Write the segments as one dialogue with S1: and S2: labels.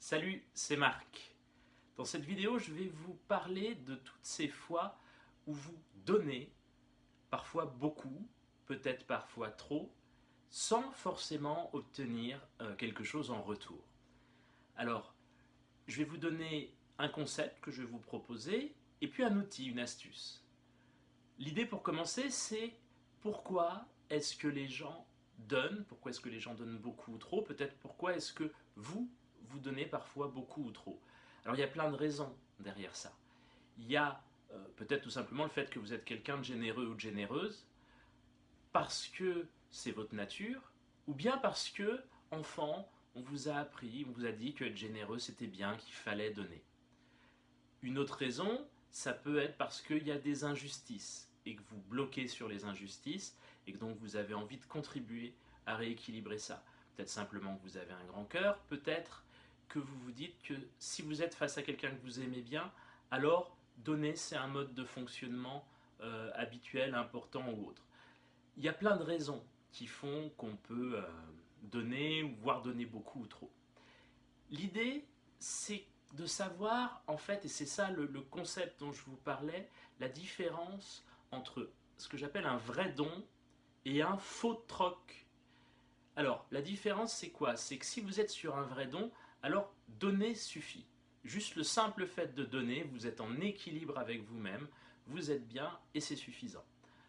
S1: Salut, c'est Marc. Dans cette vidéo, je vais vous parler de toutes ces fois où vous donnez, parfois beaucoup, peut-être parfois trop, sans forcément obtenir quelque chose en retour. Alors, je vais vous donner un concept que je vais vous proposer, et puis un outil, une astuce. L'idée pour commencer, c'est pourquoi est-ce que les gens donnent, pourquoi est-ce que les gens donnent beaucoup ou trop, peut-être pourquoi est-ce que vous donnez parfois beaucoup ou trop. Alors il y a plein de raisons derrière ça. Il y a peut-être tout simplement le fait que vous êtes quelqu'un de généreux ou de généreuse, parce que c'est votre nature, ou bien parce que, enfant, on vous a appris, on vous a dit que être généreux c'était bien, qu'il fallait donner. Une autre raison, ça peut être parce qu'il y a des injustices et que vous bloquez sur les injustices et que donc vous avez envie de contribuer à rééquilibrer ça. Peut-être simplement que vous avez un grand cœur, peut-être que vous vous dites que si vous êtes face à quelqu'un que vous aimez bien, alors donner c'est un mode de fonctionnement habituel, important ou autre. Il y a plein de raisons qui font qu'on peut donner, voire donner beaucoup ou trop. L'idée, c'est de savoir, en fait, et c'est ça le concept dont je vous parlais, la différence entre ce que j'appelle un vrai don et un faux troc. Alors, la différence, c'est quoi? C'est que si vous êtes sur un vrai don, alors donner suffit. Juste le simple fait de donner, vous êtes en équilibre avec vous-même, vous êtes bien et c'est suffisant.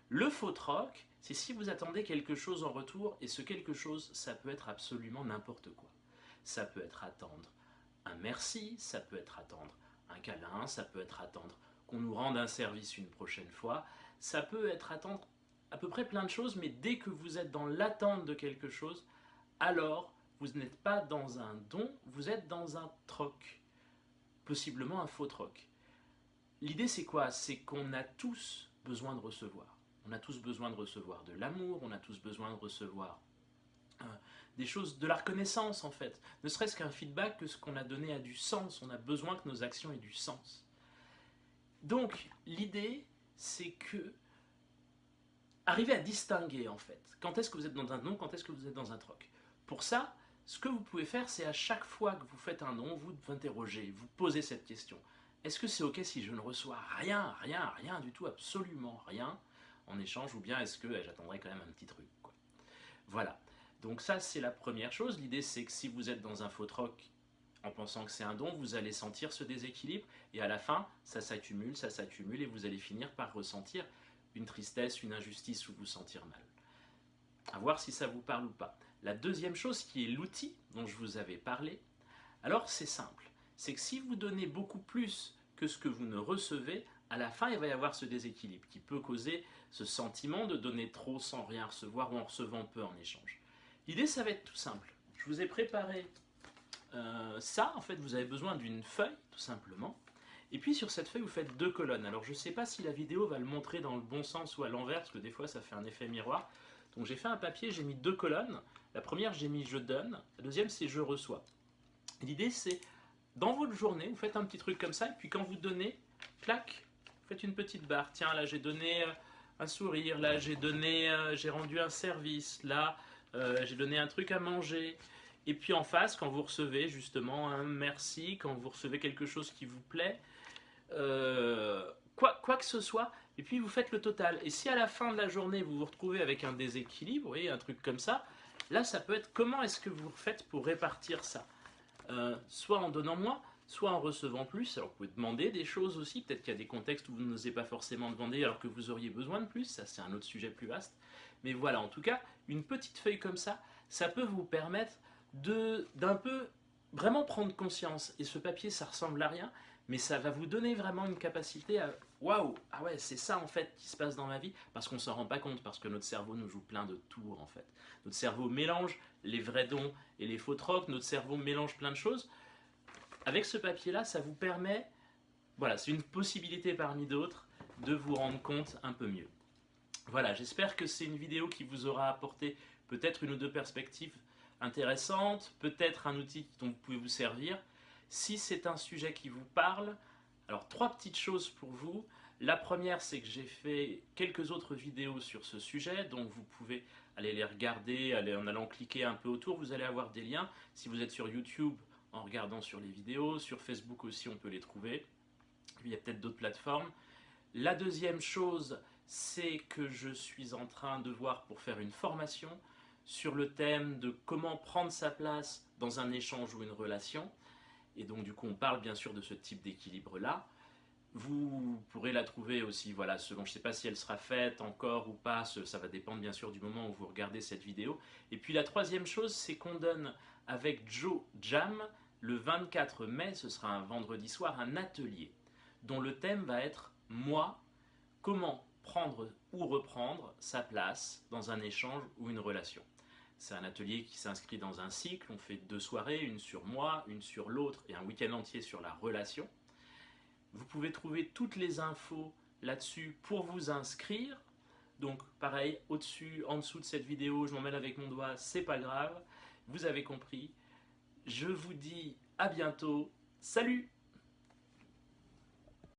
S1: Le faux troc, c'est si vous attendez quelque chose en retour, et ce quelque chose, ça peut être absolument n'importe quoi. Ça peut être attendre un merci, ça peut être attendre un câlin, ça peut être attendre qu'on nous rende un service une prochaine fois, ça peut être attendre à peu près plein de choses, mais dès que vous êtes dans l'attente de quelque chose, alors vous n'êtes pas dans un don, vous êtes dans un troc, possiblement un faux troc. L'idée c'est quoi? C'est qu'on a tous besoin de recevoir. On a tous besoin de recevoir de l'amour, on a tous besoin de recevoir des choses, de la reconnaissance en fait. Ne serait-ce qu'un feedback, que ce qu'on a donné a du sens. On a besoin que nos actions aient du sens. Donc l'idée, c'est que arriver à distinguer en fait, quand est-ce que vous êtes dans un don, quand est-ce que vous êtes dans un troc. Pour ça, ce que vous pouvez faire, c'est à chaque fois que vous faites un don, vous interrogez, vous posez cette question. Est-ce que c'est ok si je ne reçois rien, rien du tout, absolument rien en échange, ou bien est-ce que j'attendrai quand même un petit truc, quoi. Voilà. Donc ça, c'est la première chose. L'idée, c'est que si vous êtes dans un faux troc en pensant que c'est un don, vous allez sentir ce déséquilibre et à la fin, ça s'accumule et vous allez finir par ressentir une tristesse, une injustice ou vous sentir mal. À voir si ça vous parle ou pas. La deuxième chose qui est l'outil dont je vous avais parlé, alors c'est simple. C'est que si vous donnez beaucoup plus que ce que vous ne recevez, à la fin, il va y avoir ce déséquilibre qui peut causer ce sentiment de donner trop sans rien recevoir ou en recevant peu en échange. L'idée, ça va être tout simple. Je vous ai préparé ça. En fait, vous avez besoin d'une feuille, tout simplement. Et puis sur cette feuille, vous faites deux colonnes. Alors je ne sais pas si la vidéo va le montrer dans le bon sens ou à l'envers, parce que des fois, ça fait un effet miroir. Donc j'ai fait un papier, j'ai mis deux colonnes. La première, j'ai mis « je donne ». La deuxième, c'est « je reçois ». L'idée, c'est, dans votre journée, vous faites un petit truc comme ça, et puis quand vous donnez, clac, vous faites une petite barre. Tiens, là, j'ai donné un sourire, là, j'ai rendu un service, là, j'ai donné un truc à manger. Et puis en face, quand vous recevez justement un merci, quand vous recevez quelque chose qui vous plaît, quoi que ce soit, et puis vous faites le total. Et si à la fin de la journée, vous vous retrouvez avec un déséquilibre, vous voyez, un truc comme ça, là, ça peut être comment est-ce que vous faites pour répartir ça, soit en donnant moins, soit en recevant plus. Alors vous pouvez demander des choses aussi, peut-être qu'il y a des contextes où vous n'osez pas forcément demander alors que vous auriez besoin de plus, ça c'est un autre sujet plus vaste. Mais voilà, en tout cas, une petite feuille comme ça peut vous permettre d'un peu vraiment prendre conscience. Et ce papier, ça ressemble à rien, mais ça va vous donner vraiment une capacité à waouh, ah ouais, c'est ça en fait qui se passe dans ma vie, parce qu'on s'en rend pas compte, parce que notre cerveau nous joue plein de tours en fait. Notre cerveau mélange les vrais dons et les faux trocs, notre cerveau mélange plein de choses. Avec ce papier-là, ça vous permet, voilà, c'est une possibilité parmi d'autres, de vous rendre compte un peu mieux. Voilà, j'espère que c'est une vidéo qui vous aura apporté peut-être une ou deux perspectives intéressantes, peut-être un outil dont vous pouvez vous servir. Si c'est un sujet qui vous parle, alors trois petites choses pour vous. La première, c'est que j'ai fait quelques autres vidéos sur ce sujet, donc vous pouvez aller les regarder en allant cliquer un peu autour, vous allez avoir des liens. Si vous êtes sur YouTube, en regardant sur les vidéos. Sur Facebook aussi, on peut les trouver. Il y a peut-être d'autres plateformes. La deuxième chose, c'est que je suis en train de voir pour faire une formation sur le thème de comment prendre sa place dans un échange ou une relation. Et donc du coup, on parle bien sûr de ce type d'équilibre-là. Vous pourrez la trouver aussi, voilà, selon, je ne sais pas si elle sera faite encore ou pas, ça va dépendre bien sûr du moment où vous regardez cette vidéo. Et puis la troisième chose, c'est qu'on donne avec Joe Jam, le 24 mai, ce sera un vendredi soir, un atelier dont le thème va être « Moi, comment prendre ou reprendre sa place dans un échange ou une relation ». C'est un atelier qui s'inscrit dans un cycle, on fait 2 soirées, une sur moi, une sur l'autre et un week-end entier sur la relation. Vous pouvez trouver toutes les infos là-dessus pour vous inscrire. Donc pareil, au-dessus, en dessous de cette vidéo, je m'en mêle avec mon doigt, c'est pas grave. Vous avez compris. Je vous dis à bientôt. Salut!